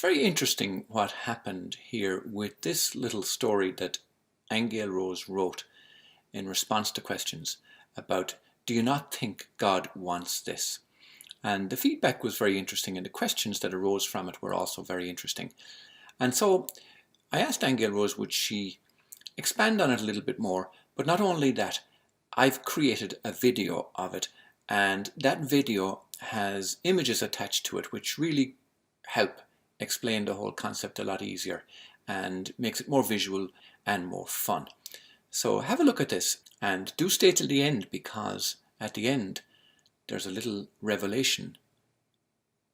very interesting what happened here with this little story that Aingeal Rose wrote in response to questions about, do you not think God wants this? And the feedback was very interesting, and the questions that arose from it were also very interesting. And so I asked Aingeal Rose, would she expand on it a little bit more? But not only that, I've created a video of it, and that video has images attached to it which really help explain the whole concept a lot easier and makes it more visual and more fun. So have a look at this, and do stay till the end, because at the end there's a little revelation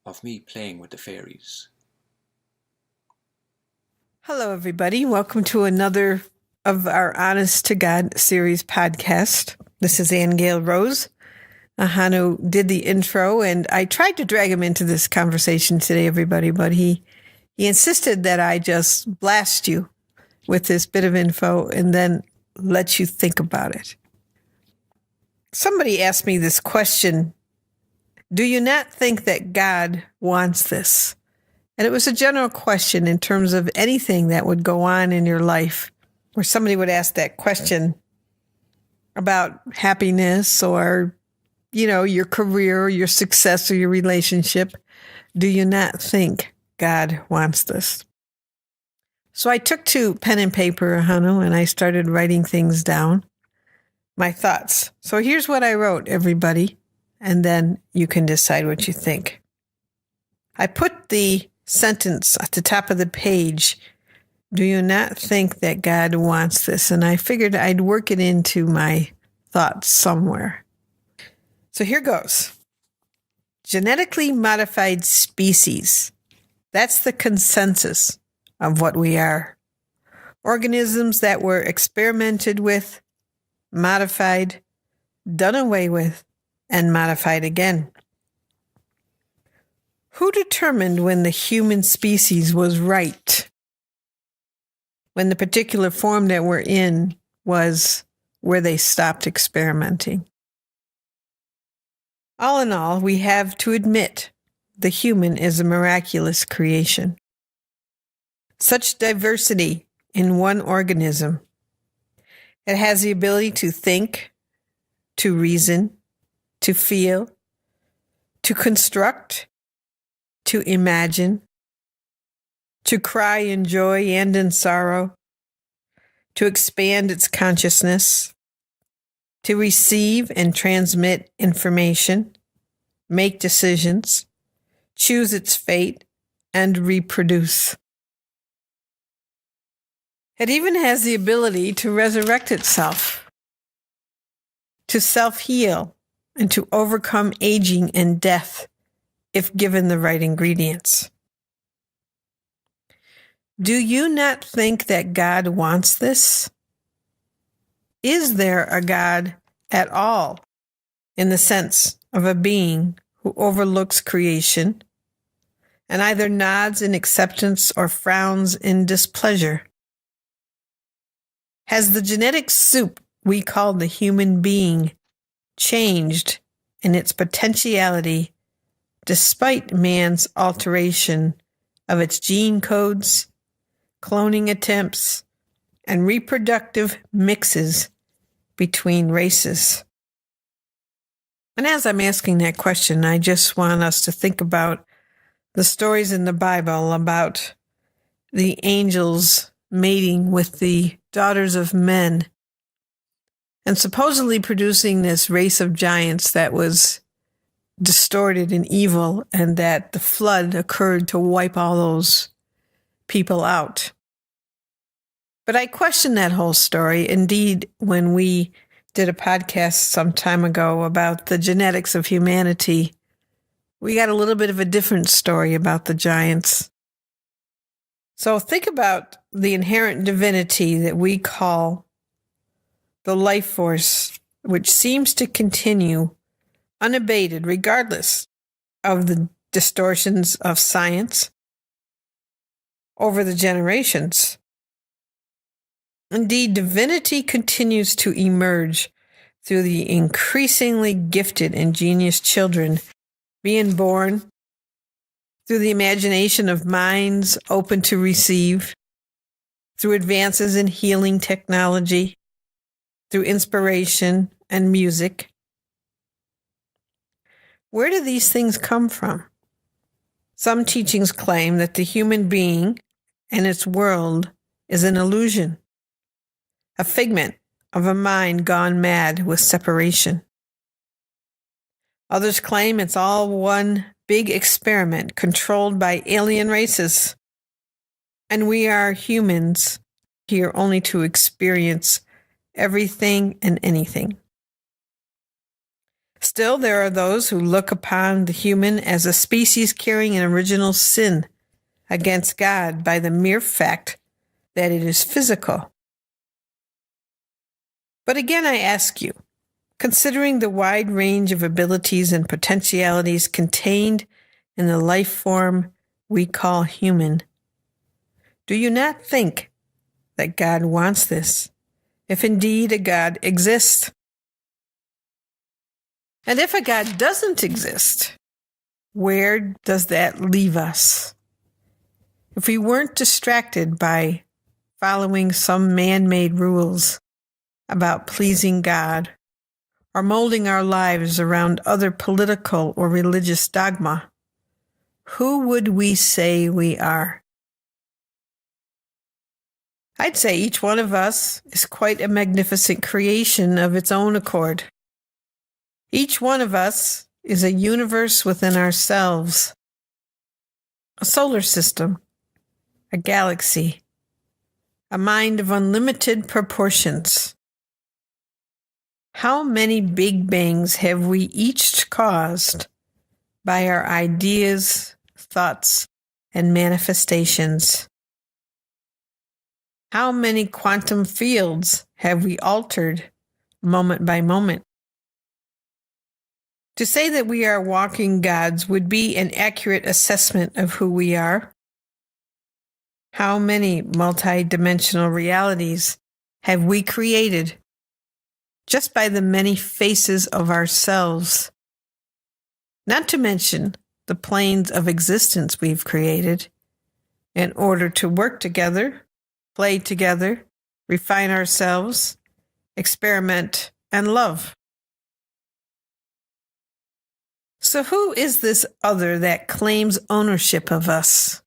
of me playing with the fairies. Hello, everybody. Welcome to another of our Honest to God series podcast. This is Aingeal Rose. Ahonu did the intro, and I tried to drag him into this conversation today, everybody, but he insisted that I just blast you with this bit of info and then let you think about it. Somebody asked me this question: do you not think that God wants this? And it was a general question in terms of anything that would go on in your life, where somebody would ask that question about happiness or, your career, or your success, or your relationship. Do you not think God wants this? So I took to pen and paper, Ahonu, and I started writing things down, my thoughts. So here's what I wrote, everybody, and then you can decide what you think. I put the sentence at the top of the page, do you not think that God wants this? And I figured I'd work it into my thoughts somewhere. So here goes. Genetically modified species. That's the consensus of what we are. Organisms that were experimented with, modified, done away with, and modified again. Who determined when the human species was right? When the particular form that we're in was where they stopped experimenting? All in all, we have to admit the human is a miraculous creation. Such diversity in one organism. It has the ability to think, to reason, to feel, to construct, to imagine, to cry in joy and in sorrow, to expand its consciousness, to receive and transmit information, make decisions, choose its fate, and reproduce. It even has the ability to resurrect itself, to self-heal, and to overcome aging and death if given the right ingredients. Do you not think that God wants this? Is there a God at all, in the sense of a being who overlooks creation and either nods in acceptance or frowns in displeasure? Has the genetic soup we call the human being changed in its potentiality despite man's alteration of its gene codes, cloning attempts, and reproductive mixes between races? And as I'm asking that question, I just want us to think about the stories in the Bible about the angels mating with the daughters of men and supposedly producing this race of giants that was distorted and evil, and that the flood occurred to wipe all those people out. But I question that whole story. Indeed, when we did a podcast some time ago about the genetics of humanity, we got a little bit of a different story about the giants. So think about the inherent divinity that we call the life force, which seems to continue unabated regardless of the distortions of science over the generations. Indeed, divinity continues to emerge through the increasingly gifted and genius children being born through the imagination of minds open to receive, through advances in healing technology, through inspiration and music. Where do these things come from? Some teachings claim that the human being and its world is an illusion, a figment of a mind gone mad with separation. Others claim it's all one big experiment controlled by alien races, and we are humans here only to experience everything and anything. Still, there are those who look upon the human as a species carrying an original sin against God by the mere fact that it is physical. But again, I ask you, considering the wide range of abilities and potentialities contained in the life form we call human, do you not think that God wants this, if indeed a God exists? And if a God doesn't exist, where does that leave us? If we weren't distracted by following some man-made rules about pleasing God, or molding our lives around other political or religious dogma, who would we say we are? I'd say each one of us is quite a magnificent creation of its own accord. Each one of us is a universe within ourselves, a solar system, a galaxy, a mind of unlimited proportions. How many big bangs have we each caused by our ideas, thoughts, and manifestations? How many quantum fields have we altered moment by moment? To say that we are walking gods would be an accurate assessment of who we are. How many multi-dimensional realities have we created just by the many faces of ourselves? Not to mention the planes of existence we've created in order to work together, play together, refine ourselves, experiment, and love. So who is this other that claims ownership of us,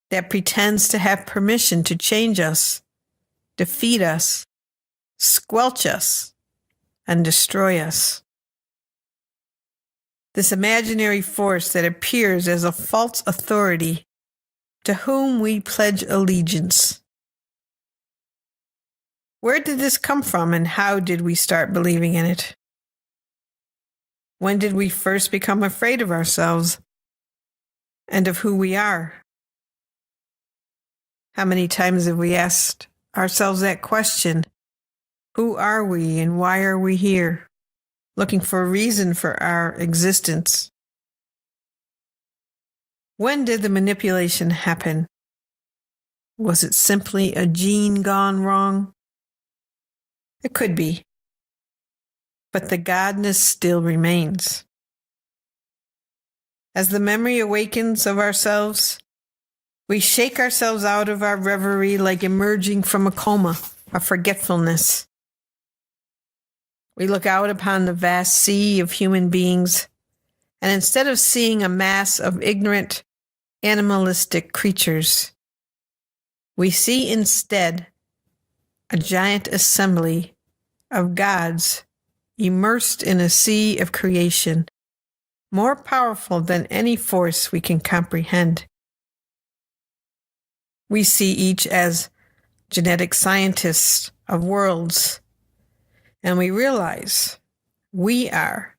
that pretends to have permission to change us, defeat us, squelch us, and destroy us? This imaginary force that appears as a false authority to whom we pledge allegiance. Where did this come from, and how did we start believing in it? When did we first become afraid of ourselves and of who we are? How many times have we asked ourselves that question? Who are we and why are we here? Looking for a reason for our existence. When did the manipulation happen? Was it simply a gene gone wrong? It could be. But the godness still remains. As the memory awakens of ourselves, we shake ourselves out of our reverie like emerging from a coma of forgetfulness. We look out upon the vast sea of human beings, and instead of seeing a mass of ignorant, animalistic creatures, we see instead a giant assembly of gods immersed in a sea of creation, more powerful than any force we can comprehend. We see each as genetic scientists of worlds, and we realize we are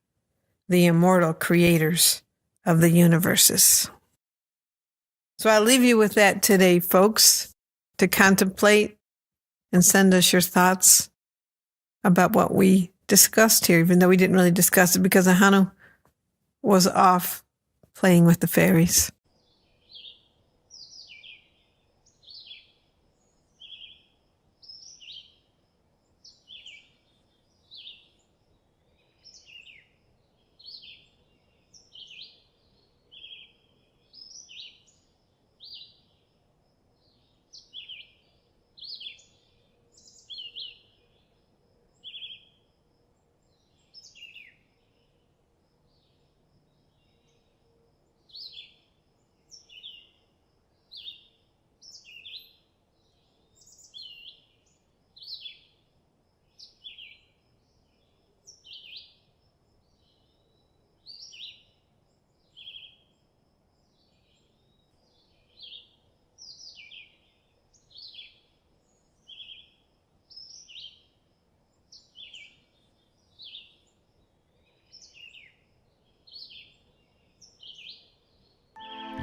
the immortal creators of the universes. So I'll leave you with that today, folks, to contemplate and send us your thoughts about what we discussed here, even though we didn't really discuss it because Ahonu was off playing with the fairies.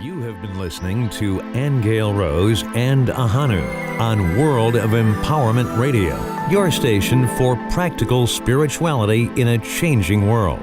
You have been listening to Aingeal Rose and Ahonu on World of Empowerment Radio, your station for practical spirituality in a changing world.